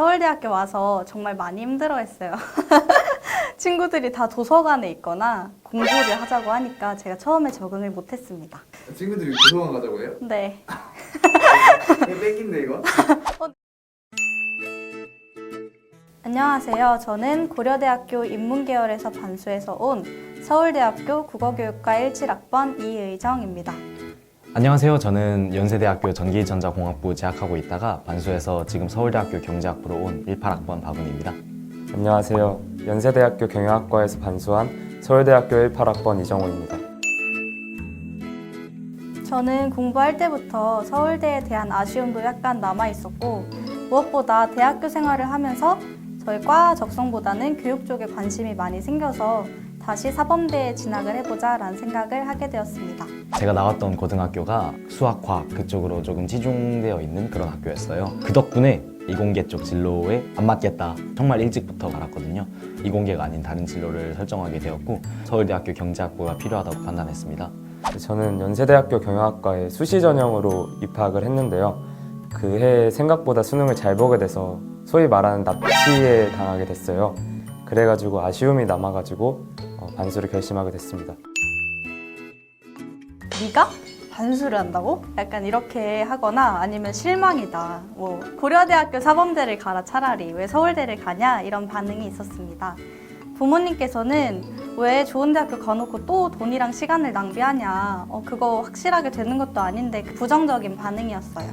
서울대학교 와서 정말 많이 힘들어했어요. 친구들이 다 도서관에 있거나 공부를 하자고 하니까 제가 처음에 적응을 못했습니다. 친구들이 도서관 가자고 해요? 네. 뺏긴데 이거? 안녕하세요. 저는 고려대학교 인문계열에서 반수해서 온 서울대학교 국어교육과 17학번 이의정입니다. 안녕하세요. 저는 연세대학교 전기전자공학부 재학하고 있다가 반수해서 지금 서울대학교 경제학부로 온 18학번 박은입니다. 안녕하세요. 연세대학교 경영학과에서 반수한 서울대학교 18학번 이정호입니다. 저는 공부할 때부터 서울대에 대한 아쉬움도 약간 남아있었고 무엇보다 대학교 생활을 하면서 저희 과 적성보다는 교육 쪽에 관심이 많이 생겨서 다시 사범대에 진학을 해보자 라는 생각을 하게 되었습니다. 제가 나왔던 고등학교가 수학, 과학 그쪽으로 조금 치중되어 있는 그런 학교였어요. 그 덕분에 이공계 쪽 진로에 안 맞겠다. 정말 일찍부터 알았거든요. 이공계가 아닌 다른 진로를 설정하게 되었고 서울대학교 경제학부가 필요하다고 판단했습니다. 저는 연세대학교 경영학과에 수시 전형으로 입학을 했는데요. 그 해에 생각보다 수능을 잘 보게 돼서 소위 말하는 납치에 당하게 됐어요. 그래가지고 아쉬움이 남아가지고 반수를 결심하게 됐습니다. 네가 반수를 한다고? 약간 이렇게 하거나 아니면 실망이다. 고려대학교 사범대를 가라 차라리 왜 서울대를 가냐 이런 반응이 있었습니다. 부모님께서는 왜 좋은 대학교 가놓고 또 돈이랑 시간을 낭비하냐. 그거 확실하게 되는 것도 아닌데 부정적인 반응이었어요.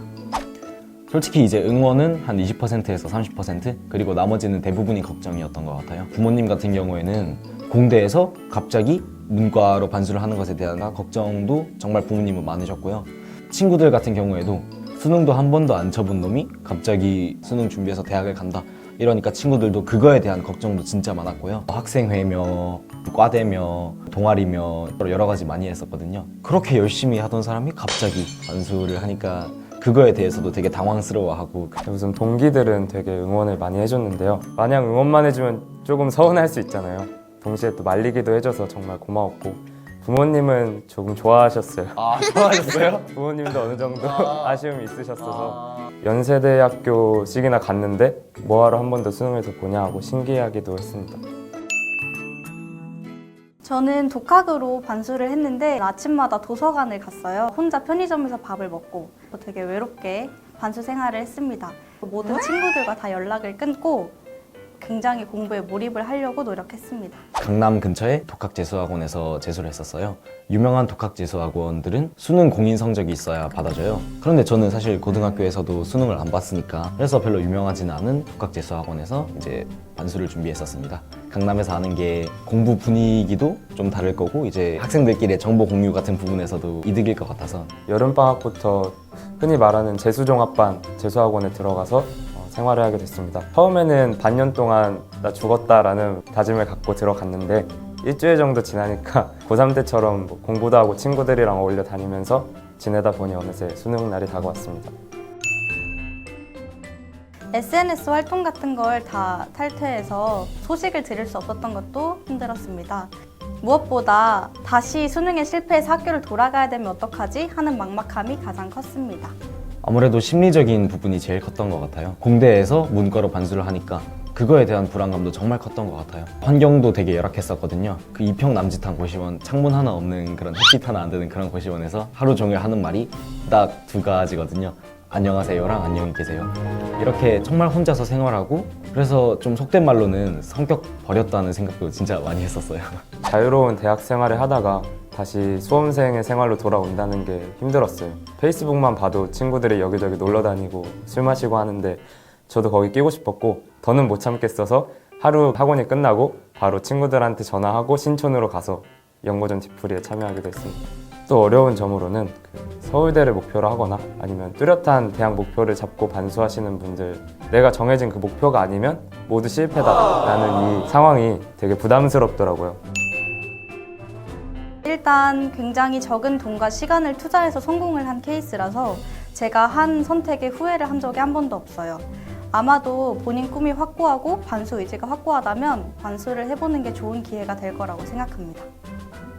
솔직히 이제 응원은 한 20%에서 30% 그리고 나머지는 대부분이 걱정이었던 것 같아요. 부모님 같은 경우에는 공대에서 갑자기 문과로 반수를 하는 것에 대한 걱정도 정말 부모님은 많으셨고요. 친구들 같은 경우에도 수능도 한 번도 안 쳐본 놈이 갑자기 수능 준비해서 대학을 간다 이러니까 친구들도 그거에 대한 걱정도 진짜 많았고요. 학생회며 과대며 동아리며 여러 가지 많이 했었거든요. 그렇게 열심히 하던 사람이 갑자기 반수를 하니까 그거에 대해서도 되게 당황스러워하고 우선 동기들은 되게 응원을 많이 해줬는데요. 마냥 응원만 해주면 조금 서운할 수 있잖아요. 동시에 또 말리기도 해줘서 정말 고마웠고 부모님은 조금 좋아하셨어요. 아, 좋아하셨어요? 부모님도 어느 정도 아쉬움이 있으셨어서 연세대학교씩이나 갔는데 뭐하러 한 번 더 수능을 더 보냐 하고 신기하기도 했습니다. 저는 독학으로 반수를 했는데 아침마다 도서관을 갔어요. 혼자 편의점에서 밥을 먹고 되게 외롭게 반수 생활을 했습니다. 모든 친구들과 다 연락을 끊고 굉장히 공부에 몰입을 하려고 노력했습니다. 강남 근처에 독학재수학원에서 재수를 했었어요. 유명한 독학재수학원들은 수능 공인 성적이 있어야 받아줘요. 그런데 저는 사실 고등학교에서도 수능을 안 봤으니까 그래서 별로 유명하지는 않은 독학재수학원에서 이제 반수를 준비했었습니다. 강남에서 하는 게 공부 분위기도 좀 다를 거고 이제 학생들끼리의 정보 공유 같은 부분에서도 이득일 것 같아서 여름방학부터 흔히 말하는 재수종합반 재수학원에 들어가서 생활을 하게 됐습니다. 처음에는 반년 동안 나 죽었다라는 다짐을 갖고 들어갔는데 일주일 정도 지나니까 고3 때처럼 공부도 하고 친구들이랑 어울려 다니면서 지내다 보니 어느새 수능 날이 다가왔습니다. SNS 활동 같은 걸 다 탈퇴해서 소식을 들을 수 없었던 것도 힘들었습니다. 무엇보다 다시 수능에 실패해서 학교를 돌아가야 되면 어떡하지 하는 막막함이 가장 컸습니다. 아무래도 심리적인 부분이 제일 컸던 것 같아요. 공대에서 문과로 반수를 하니까 그거에 대한 불안감도 정말 컸던 것 같아요. 환경도 되게 열악했었거든요. 그 이평 남짓한 고시원, 창문 하나 없는 그런 햇빛 하나 안 드는 그런 고시원에서 하루 종일 하는 말이 딱 두 가지거든요. 안녕하세요랑 안녕히 계세요. 이렇게 정말 혼자서 생활하고 그래서 좀 속된 말로는 성격 버렸다는 생각도 진짜 많이 했었어요. 자유로운 대학 생활을 하다가 다시 수험생의 생활로 돌아온다는 게 힘들었어요. 페이스북만 봐도 친구들이 여기저기 놀러 다니고 술 마시고 하는데 저도 거기 끼고 싶었고 더는 못 참겠어서 하루 학원이 끝나고 바로 친구들한테 전화하고 신촌으로 가서 연고전 뒤풀이에 참여하기도 했습니다. 또 어려운 점으로는 서울대를 목표로 하거나 아니면 뚜렷한 대학 목표를 잡고 반수하시는 분들 내가 정해진 그 목표가 아니면 모두 실패다라는 이 상황이 되게 부담스럽더라고요. 일단 굉장히 적은 돈과 시간을 투자해서 성공을 한 케이스라서 제가 한 선택에 후회를 한 적이 한 번도 없어요. 아마도 본인 꿈이 확고하고 반수 의지가 확고하다면 반수를 해보는 게 좋은 기회가 될 거라고 생각합니다.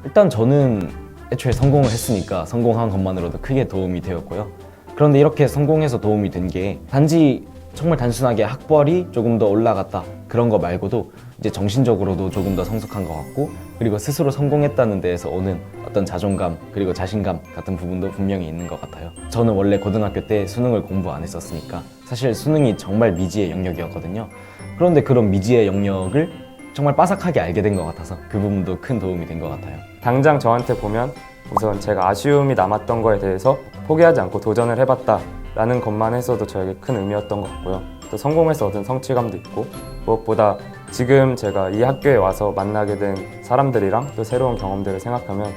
일단 저는 애초에 성공을 했으니까 성공한 것만으로도 크게 도움이 되었고요. 그런데 이렇게 성공해서 도움이 된 게 단지 정말 단순하게 학벌이 조금 더 올라갔다 그런 거 말고도 이제 정신적으로도 조금 더 성숙한 것 같고, 그리고 스스로 성공했다는 데에서 오는 어떤 자존감 그리고 자신감 같은 부분도 분명히 있는 것 같아요. 저는 원래 고등학교 때 수능을 공부 안 했었으니까 사실 수능이 정말 미지의 영역이었거든요. 그런데 그런 미지의 영역을 정말 빠삭하게 알게 된 것 같아서 그 부분도 큰 도움이 된 것 같아요. 당장 저한테 보면 우선 제가 아쉬움이 남았던 거에 대해서 포기하지 않고 도전을 해봤다라는 것만 해서도 저에게 큰 의미였던 것 같고요. 또 성공해서 얻은 성취감도 있고, 무엇보다 지금 제가 이 학교에 와서 만나게 된 사람들이랑 또 새로운 경험들을 생각하면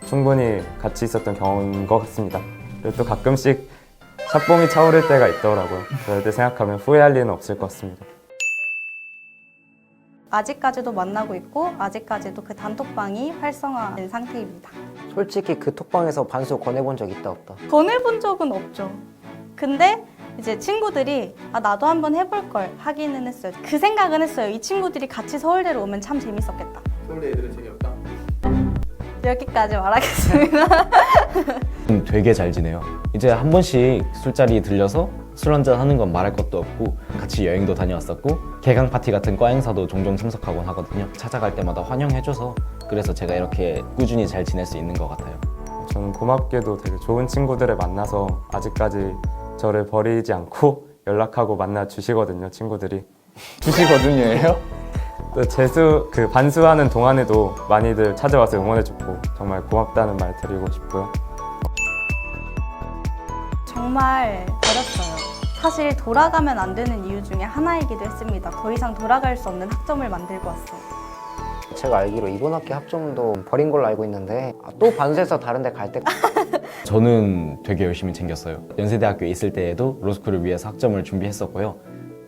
충분히 가치 있었던 경험인 것 같습니다. 그리고 또 가끔씩 샷봉이 차오를 때가 있더라고요. 그럴 때 생각하면 후회할 일은 없을 것 같습니다. 아직까지도 만나고 있고 아직까지도 그 단톡방이 활성화된 상태입니다. 솔직히 그 톡방에서 반수 권해본 적 있다 없다? 권해본 적은 없죠. 근데 이제 친구들이 나도 한번 해볼 걸 하기는 했어요. 그 생각은 했어요. 이 친구들이 같이 서울대로 오면 참 재밌었겠다. 서울대 애들은 재미없다. 여기까지 말하겠습니다. 되게 잘 지내요. 이제 한 번씩 술자리 들려서 술 한잔 하는 건 말할 것도 없고, 같이 여행도 다녀왔었고 개강 파티 같은 과 행사도 종종 참석하곤 하거든요. 찾아갈 때마다 환영해줘서 그래서 제가 이렇게 꾸준히 잘 지낼 수 있는 것 같아요. 저는 고맙게도 되게 좋은 친구들을 만나서 아직까지 저를 버리지 않고 연락하고 만나 주시거든요, 친구들이. 주시거든요예요? 또 재수 그 반수하는 동안에도 많이들 찾아와서 응원해줬고 정말 고맙다는 말 드리고 싶고요. 정말 어렸어요. 사실 돌아가면 안 되는 이유 중에 하나이기도 했습니다. 더 이상 돌아갈 수 없는 학점을 만들고 왔어요. 제가 알기로 이번 학기 학점도 버린 걸로 알고 있는데 또 반수해서 다른 데 갈 때 저는 되게 열심히 챙겼어요. 연세대학교에 있을 때에도 로스쿨을 위해서 학점을 준비했었고요.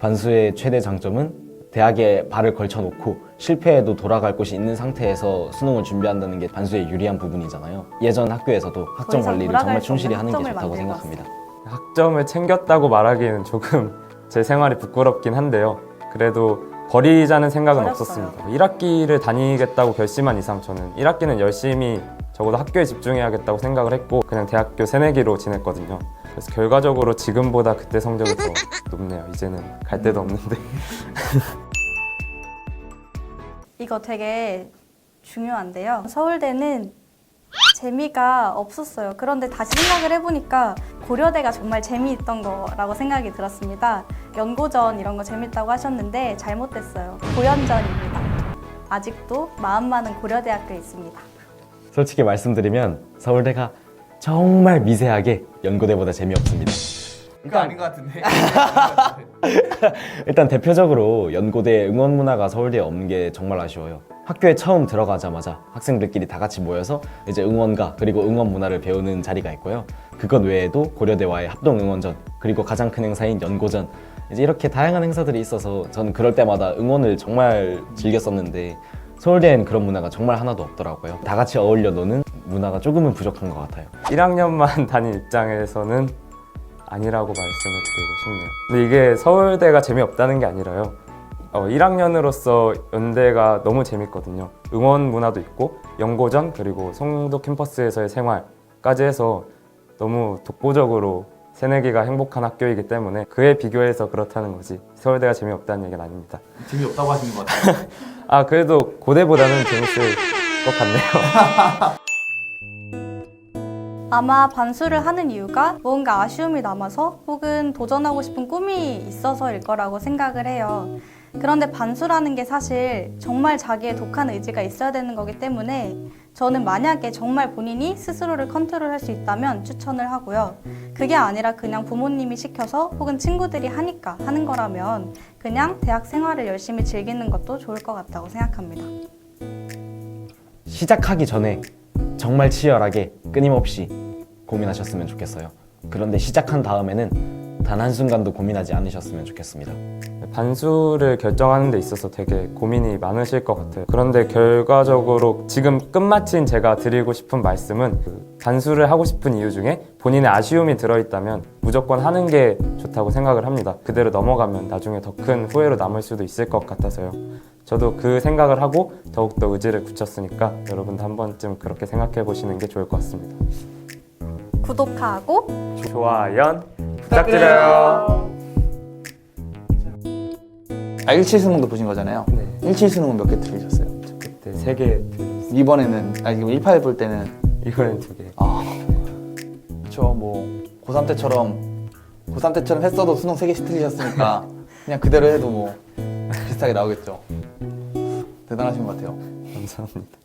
반수의 최대 장점은 대학에 발을 걸쳐놓고 실패해도 돌아갈 곳이 있는 상태에서 수능을 준비한다는 게 반수의 유리한 부분이잖아요. 예전 학교에서도 학점 이상 관리를 돌아갈 정말 수 충실히 없는 하는 게 학점을 좋다고 만들고 생각합니다. 학점을 챙겼다고 말하기에는 조금 제 생활이 부끄럽긴 한데요. 그래도 버리자는 생각은 어렸어요. 없었습니다. 1학기를 다니겠다고 결심한 이상 저는 1학기는 열심히 적어도 학교에 집중해야겠다고 생각을 했고 그냥 대학교 새내기로 지냈거든요. 그래서 결과적으로 지금보다 그때 성적이 더 높네요. 이제는 갈 데도 없는데. 이거 되게 중요한데요. 서울대는 재미가 없었어요. 그런데 다시 생각을 해보니까 고려대가 정말 재미있던 거라고 생각이 들었습니다. 연고전 이런 거 재밌다고 하셨는데 잘못됐어요. 고연전입니다. 아직도 마음 많은 고려대학교에 있습니다. 솔직히 말씀드리면 서울대가 정말 미세하게 연고대보다 재미없습니다. 이거 아닌 것 같은데. 일단 대표적으로 연고대 응원 문화가 서울대에 없는 게 정말 아쉬워요. 학교에 처음 들어가자마자 학생들끼리 다 같이 모여서 이제 응원가 그리고 응원 문화를 배우는 자리가 있고요. 그것 외에도 고려대와의 합동 응원전 그리고 가장 큰 행사인 연고전 이제 이렇게 다양한 행사들이 있어서 저는 그럴 때마다 응원을 정말 즐겼었는데 서울대엔 그런 문화가 정말 하나도 없더라고요. 다 같이 어울려 노는 문화가 조금은 부족한 것 같아요. 1학년만 다닌 입장에서는 아니라고 말씀을 드리고 싶네요. 근데 이게 서울대가 재미없다는 게 아니라요. 1학년으로서 연대가 너무 재밌거든요. 응원 문화도 있고 연고전 그리고 송도 캠퍼스에서의 생활까지 해서 너무 독보적으로 새내기가 행복한 학교이기 때문에 그에 비교해서 그렇다는 거지 서울대가 재미없다는 얘기는 아닙니다. 재미없다고 하시는 것 같아요. 아 그래도 고대보다는 재밌을 것 같네요. 아마 반수를 하는 이유가 뭔가 아쉬움이 남아서 혹은 도전하고 싶은 꿈이 있어서일 거라고 생각을 해요. 그런데 반수라는 게 사실 정말 자기의 독한 의지가 있어야 되는 거기 때문에 저는 만약에 정말 본인이 스스로를 컨트롤할 수 있다면 추천을 하고요. 그게 아니라 그냥 부모님이 시켜서 혹은 친구들이 하니까 하는 거라면 그냥 대학 생활을 열심히 즐기는 것도 좋을 것 같다고 생각합니다. 시작하기 전에 정말 치열하게 끊임없이 고민하셨으면 좋겠어요. 그런데 시작한 다음에는 단 한순간도 고민하지 않으셨으면 좋겠습니다. 반수를 결정하는 데 있어서 되게 고민이 많으실 것 같아요. 그런데 결과적으로 지금 끝마친 제가 드리고 싶은 말씀은 그 반수를 하고 싶은 이유 중에 본인의 아쉬움이 들어있다면 무조건 하는 게 좋다고 생각을 합니다. 그대로 넘어가면 나중에 더 큰 후회로 남을 수도 있을 것 같아서요. 저도 그 생각을 하고 더욱더 의지를 굳혔으니까 여러분도 한 번쯤 그렇게 생각해 보시는 게 좋을 것 같습니다. 구독하고 좋아요 부탁드려요. 17 수능도 보신 거잖아요. 네. 17 수능은 몇 개 틀리셨어요? 그때 3개 들었어요. 이번에는 아니 18 볼 때는 이번엔 2개. 그렇죠. 뭐 고3 때처럼 했어도 수능 3개씩 틀리셨으니까 그냥 그대로 해도 뭐 비슷하게 나오겠죠. 대단하신 것 같아요. 감사합니다.